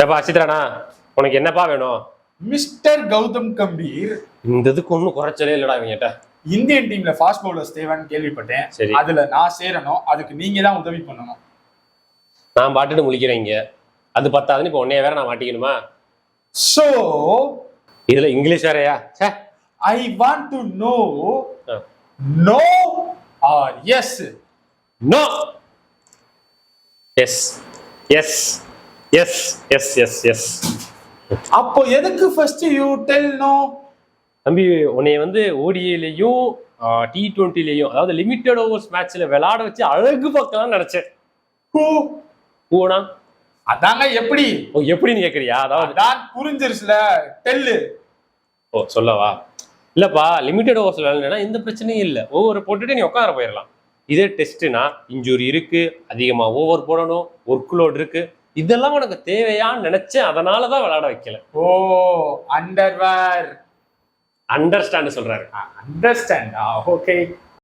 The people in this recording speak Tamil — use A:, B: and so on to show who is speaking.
A: ஏப்பா சித்ரானா, உனக்கு என்னப்பா வேணும்?
B: மிஸ்டர் கௌதம் கம்பீர்,
A: இந்த இதுக்கு ஒன்றும் குறைச்சலே இல்லடா இவங்கிட்ட.
B: இந்தியன் டீம்ல ஃபாஸ்ட் பவுலர்ஸ் தேவைன்னு கேள்விப்பட்டேன்.
A: சரி.
B: அதுல நான் சேரணும், அதுக்கு நீங்க தான் உதவி பண்ணணும்.
A: நான் பாட்டுட்டு முழிக்கிறேன் இங்க. அது பத்தாதுன்னு இப்போ உன்னைய வேற நான் மாட்டிக்கணுமா?
B: So
A: இதுல இங்கிலீஷ் வேறயா? Say.
B: I want to know no or yes.
A: No. Yes yes yes yes yes yes.
B: அப்போ எதுக்கு ஃபர்ஸ்ட் யூ டெல் நோ?
A: தம்பி, உன்னைய வந்து ஓடிஏலையும் T20லயும், அதாவது லிமிட்டட் ஓவர்ஸ் மேட்ச்ல விளையாட வச்சு அழகு பார்க்கலாம்னு நினைச்சேன். பூனா
B: அதாங்க எப்படி?
A: ஓ, எப்படின்னு கேக்குறியா? அதாவது
B: அதான் புரிஞ்சிருச்சுல, டெல்லு.
A: ஓ சொல்லவா? இல்லப்பா, லிமிட்டட் ஓவர்ஸ் விளையாடுனா எந்த பிரச்சனையும் இல்லை. ஓவர் போட்டுட்டு நீ உட்கார போயிடலாம். இதே டெஸ்ட்னா இன்ஜுரி இருக்கு, அதிகமா ஓவர் போடணும், ஒர்க் லோட் இருக்கு, இதெல்லாம் உனக்கு தேவையான்னு நினைச்சேன். அதனாலதான் விளையாட வைக்கல.
B: ஓ, அண்டர்வேர்.
A: அண்டர்ஸ்டாண்ட் சொல்றாரு.
B: அண்டர்ஸ்டாண்ட். ஓகே.